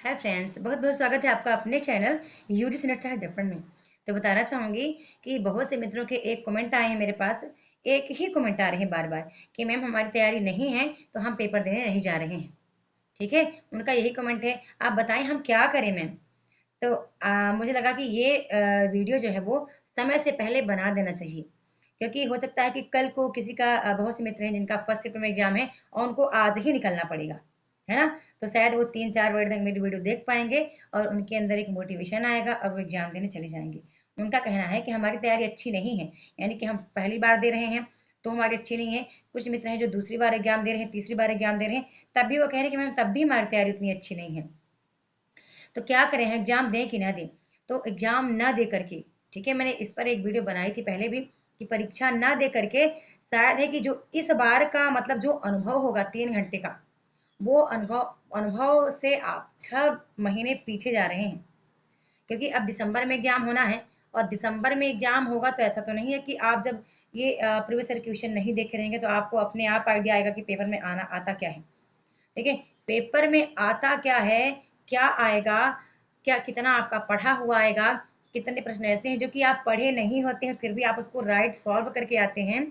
Hi friends, बहुत बहुत स्वागत है आपका अपने चैनल यूजीसी नेट चाहे दर्पण में। तो बताना चाहूँगी कि बहुत से मित्रों के एक कमेंट आए हैं मेरे पास। एक ही कमेंट आ रहे हैं बार बार कि मैम हमारी तैयारी नहीं है तो हम पेपर देने नहीं जा रहे हैं। ठीक है, उनका यही कमेंट है। आप बताएं हम क्या करें मैम। तो मुझे लगा कि ये वीडियो जो है वो समय से पहले बना देना चाहिए, क्योंकि हो सकता है कि कल को किसी का बहुत से मित्र हैं जिनका फर्स्ट शिफ्ट में एग्जाम है और उनको आज ही निकलना पड़ेगा, है ना। तो शायद वो 3-4 बजे तक मेरी वीडियो देख पाएंगे और उनके अंदर एक मोटिवेशन आएगा और वो एग्जाम देने चले जाएंगे। उनका कहना है कि हमारी तैयारी अच्छी नहीं है, यानी कि हम पहली बार दे रहे हैं तो हमारी अच्छी नहीं है। कुछ मित्र हैं जो दूसरी बार एग्जाम दे रहे हैं, तीसरी बार एग्जाम दे रहे हैं, तब भी वो कह रहे हैं कि मैम तब भी हमारी तैयारी उतनी अच्छी नहीं है। तो क्या करें, एग्जाम दें कि ना दें। तो एग्जाम ना दे करके, ठीक है, मैंने इस पर एक वीडियो बनाई थी पहले भी कि परीक्षा ना दे करके शायद है कि जो इस बार का मतलब जो अनुभव होगा 3 घंटे का, वो अनुभव अनुभव से आप 6 महीने पीछे जा रहे हैं। क्योंकि अब दिसंबर में एग्जाम होना है और दिसंबर में एग्जाम होगा तो ऐसा तो नहीं है कि आप जब ये प्रीवियस ईयर क्वेश्चन नहीं देखे रहेंगे तो आपको अपने आप आइडिया आएगा कि पेपर में आना आता क्या है। ठीक है, पेपर में आता क्या है, क्या आएगा, क्या कितना आपका पढ़ा हुआ आएगा, कितने प्रश्न ऐसे हैं जो कि आप पढ़े नहीं होते हैं फिर भी आप उसको राइट सॉल्व करके आते हैं।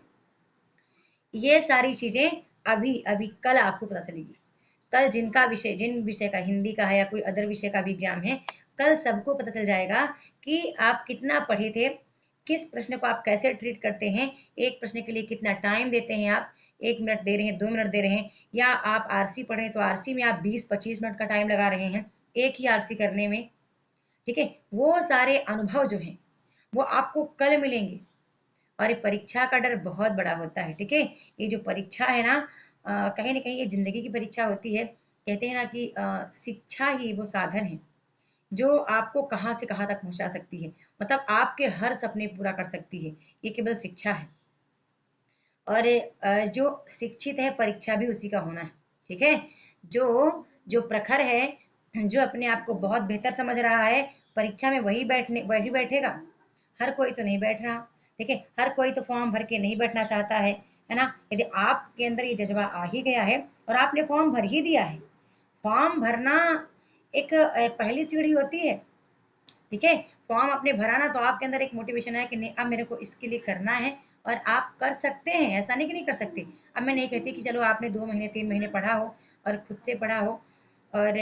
ये सारी चीजें अभी अभी कल आपको पता चलेगी। कल जिन विषय का हिंदी का है या कोई अदर विषय का भी एग्जाम है, कल सबको पता चल जाएगा कि आप कितना पढ़े थे, किस प्रश्न को आप कैसे ट्रीट करते हैं, एक प्रश्न के लिए कितना टाइम देते हैं आप, 1 मिनट दे रहे हैं, 2 मिनट दे रहे हैं, या आप आरसी पढ़ रहे हैं तो आरसी में आप 20-25 मिनट का टाइम लगा रहे हैं एक ही आरसी करने में। ठीक है, वो सारे अनुभव जो हैं वो आपको कल मिलेंगे। और ये परीक्षा का डर बहुत बड़ा होता है। ठीक है, ये जो परीक्षा है ना, कहीं ना कहीं ये जिंदगी की परीक्षा होती है। कहते हैं ना कि शिक्षा ही वो साधन है जो आपको कहाँ से कहाँ तक पहुंचा सकती है, मतलब आपके हर सपने पूरा कर सकती है। ये केवल शिक्षा है। और जो शिक्षित है परीक्षा भी उसी का होना है। ठीक है, जो जो प्रखर है, जो अपने आप को बहुत बेहतर समझ रहा है, परीक्षा में वही बैठेगा। हर कोई तो नहीं बैठ रहा। ठीक है, हर कोई तो फॉर्म भर के नहीं बैठना चाहता है ना। यदि आपके अंदर ये जज्बा आ ही गया है और आपने फॉर्म भर ही दिया है, फॉर्म भरना एक पहली सीढ़ी होती है। ठीक है, फॉर्म आपने भरा ना तो आपके अंदर एक मोटिवेशन है कि नहीं अब मेरे को इसके लिए करना है और आप कर सकते हैं। ऐसा नहीं कि नहीं कर सकते। अब मैं नहीं कहती कि चलो आपने 2 महीने 3 महीने पढ़ा हो और खुद से पढ़ा हो और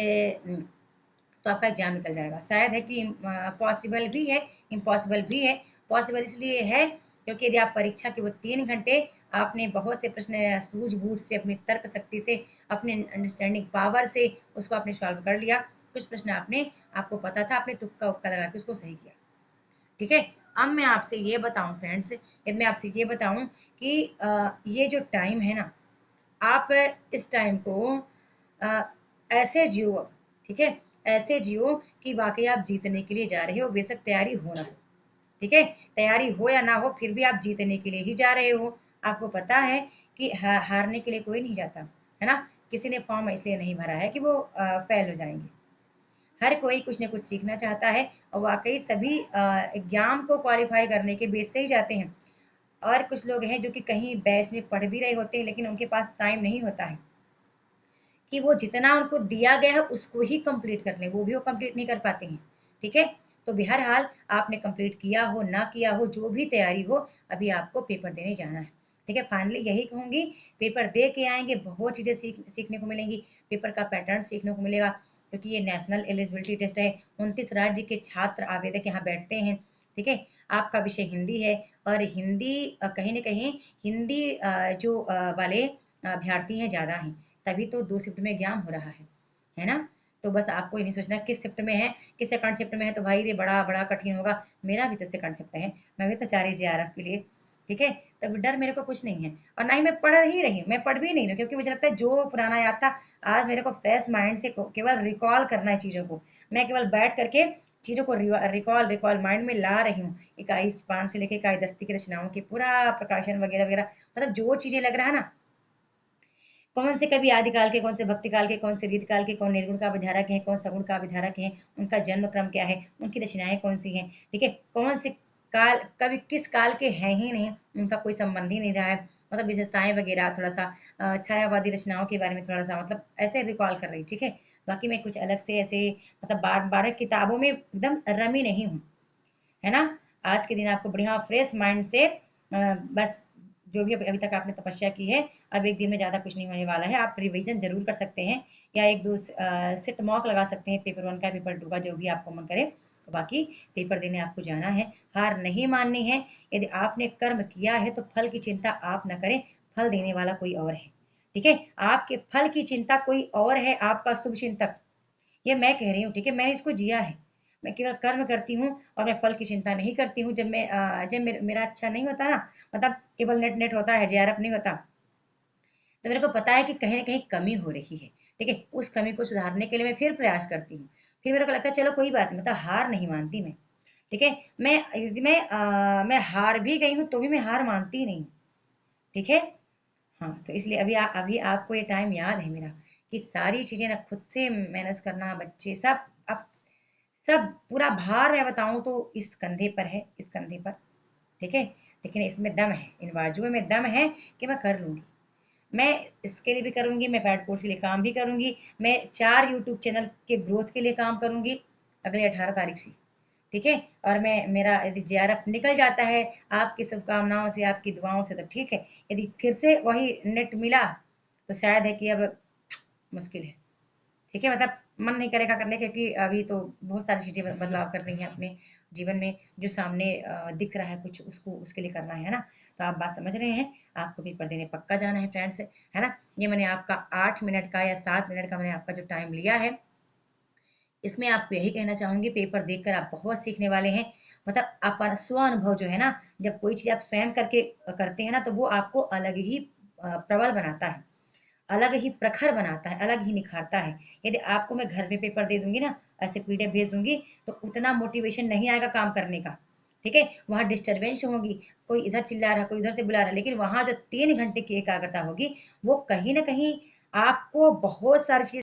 तो आपका एग्जाम निकल जाएगा। शायद है कि पॉसिबल भी है, इम्पॉसिबल भी है। पॉसिबल इसलिए है क्योंकि यदि आप परीक्षा के वो 3 घंटे आपने बहुत से प्रश्न सूझबूझ से, अपनी तर्क शक्ति से, अपने अंडरस्टैंडिंग पावर से उसको आपने सॉल्व कर लिया। कुछ प्रश्न आपको पता था, आपने तुक्का उक्का लगा के उसको सही किया। ठीक है, अब मैं आपसे ये बताऊं फ्रेंड्स, यदि मैं आपसे ये बताऊं कि ये जो टाइम है ना, आप इस टाइम को अ, ऐसे जियो अब। ठीक है, ऐसे जियो कि वाकई आप जीतने के लिए जा रहे हो, बेशक तैयारी हो ना हो। ठीक है, तैयारी हो या ना हो फिर भी आप जीतने के लिए ही जा रहे हो। आपको पता है कि हारने के लिए कोई नहीं जाता, है ना। किसी ने फॉर्म इसलिए नहीं भरा है कि वो फेल हो जाएंगे। हर कोई कुछ ना कुछ सीखना चाहता है और वाकई सभी एग्जाम को क्वालिफाई करने के बेस से ही जाते हैं। और कुछ लोग हैं जो कि कहीं बैच में पढ़ भी रहे होते हैं लेकिन उनके पास टाइम नहीं होता है कि वो जितना उनको दिया गया है उसको ही कंप्लीट कर लें, वो भी वो कंप्लीट नहीं कर पाते हैं। ठीक है, तो बहरहाल आपने कंप्लीट किया हो ना किया हो, जो भी तैयारी हो, अभी आपको पेपर देने जाना है। ठीक है, फाइनली यही कहूंगी, पेपर दे के आएंगे बहुत चीज़ें सीखने को मिलेंगी। पेपर का पैटर्न सीखने को मिलेगा क्योंकि ये नेशनल एलिजिबिलिटी टेस्ट है। 29 राज्य के छात्र आवेदक यहाँ बैठते हैं। ठीक है, आपका विषय हिंदी है और हिंदी कहीं ना कहीं हिंदी जो वाले अभ्यर्थी हैं ज़्यादा हैं, तभी तो 2 शिफ्ट में एग्जाम हो रहा है ना। तो बस आपको ये नहीं सोचना किस शिफ्ट में है, किस सेकंड शिफ्ट में है तो भाई ये बड़ा बड़ा कठिन होगा। मेरा भी तो सेकंड शिफ्ट है, मैं भी तो चाह रही JRF के लिए। ठीक है, तब डर मेरे को कुछ नहीं है और ना ही मैं पढ़ ही रही हूँ, मैं पढ़ भी नहीं रही हूँ, क्योंकि मुझे लगता है जो पुराना याद था आज मेरे को फ्रेश माइंड से केवल रिकॉल करना है चीज़ों को। मैं केवल बैठ करके चीज़ों को रिकॉल रिकॉल माइंड में ला रही हूँ। इकाई 5 से लेकर इकाई 10 की रचनाओं की पूरा प्रकाशन वगैरह वगैरह, मतलब जो चीज़ें लग रहा है ना, कौन से कवि आदिकाल के, कौन से भक्ति काल के, कौन से रीत काल के, कौन निर्गुण का विधारक है, कौन सगुण का विधारक है, उनका जन्म क्रम क्या है, उनकी रचनाएं कौन सी हैं। ठीक है, कौन से काल कवि किस काल के हैं ही नहीं, उनका कोई संबंध ही नहीं रहा है, मतलब विशेषताएं वगैरह थोड़ा सा छायावादी रचनाओं के बारे में थोड़ा सा मतलब ऐसे रिकॉल कर रही। ठीक है, बाकी मैं कुछ अलग से ऐसे मतलब बार बार किताबों में एकदम रमी नहीं हूँ, है ना। आज के दिन आपको बढ़िया फ्रेश माइंड से बस जो भी अभी तक आपने तपस्या की है, अब एक दिन में ज़्यादा कुछ नहीं होने वाला है। आप रिवीजन जरूर कर सकते हैं या एक दो सिट मॉक लगा सकते हैं, पेपर 1 का, पेपर 2 का, जो भी आपको मन करे। बाकी पेपर देने आपको जाना है, हार नहीं माननी है। यदि आपने कर्म किया है तो फल की चिंता आप न करें, फल देने वाला कोई और है। ठीक है, आपके फल की चिंता कोई और है, आपका शुभ चिंतक। ये मैं कह रही हूँ, ठीक है, मैंने इसको जिया है। मैं केवल कर्म करती हूँ और मैं फल की चिंता नहीं करती हूँ। जब मेरा अच्छा नहीं होता ना, मतलब केवल नेट नेट होता है, जेआरएफ नहीं होता, तो मेरे को पता है कि कहीं ना कहीं कमी हो रही है। ठीक है, उस कमी को सुधारने के लिए मैं फिर प्रयास करती हूँ। फिर मेरे को लगता है चलो कोई बात नहीं, मतलब हार नहीं मानती मैं। ठीक है, मैं हार भी गई हूँ तो भी मैं हार मानती नहीं। ठीक है। हाँ, तो इसलिए अभी आपको ये टाइम याद है मेरा, कि सारी चीजें ना खुद से मैनेज करना, बच्चे सब, अब सब पूरा भार मैं बताऊं तो इस कंधे पर है, इस कंधे पर। ठीक है, लेकिन इसमें दम है, इन बाजुओं में दम है कि मैं कर लूंगी। मैं इसके लिए भी करूंगी, मैं पैड कोर्स के लिए काम भी करूंगी, मैं 4 यूट्यूब चैनल के ग्रोथ के लिए काम करूंगी अगले 18 तारीख से। ठीक है, और मैं मेरा यदि जेआरएफ निकल जाता है आपकी शुभकामनाओं से, आपकी दुआओं से, तो ठीक है। यदि फिर से वही नेट मिला तो शायद है कि अब मुश्किल है। ठीक है, मतलब मन नहीं करेगा करने के, क्योंकि अभी तो बहुत सारी चीजें बदलाव कर रही हैं अपने जीवन में, जो सामने दिख रहा है कुछ, उसको उसके लिए करना है ना। तो आप बात समझ रहे हैं, आपको पेपर देने पक्का जाना है फ्रेंड्स, है ना। ये मैंने आपका 8 मिनट का या 7 मिनट का मैंने आपका जो टाइम लिया है, इसमें आपको यही कहना चाहूंगी, पेपर देखकर आप बहुत सीखने वाले हैं। मतलब आपका स्व अनुभव जो है ना, जब कोई चीज आप स्वयं करके करते हैं ना, तो वो आपको अलग ही प्रबल बनाता है, अलग ही प्रखर बनाता है, अलग ही निखारता है। यदि आपको मैं घर में पेपर दे दूंगी ना, ऐसे पीडीएफ भेज दूंगी, तो उतना मोटिवेशन नहीं आएगा काम करने का। ठीक है, वहाँ डिस्टर्बेंस होगी, कोई इधर चिल्ला रहा, कोई उधर से बुला रहा है, लेकिन वहाँ जो 3 घंटे की एकाग्रता होगी, वो कहीं ना कहीं आपको बहुत सारी चीज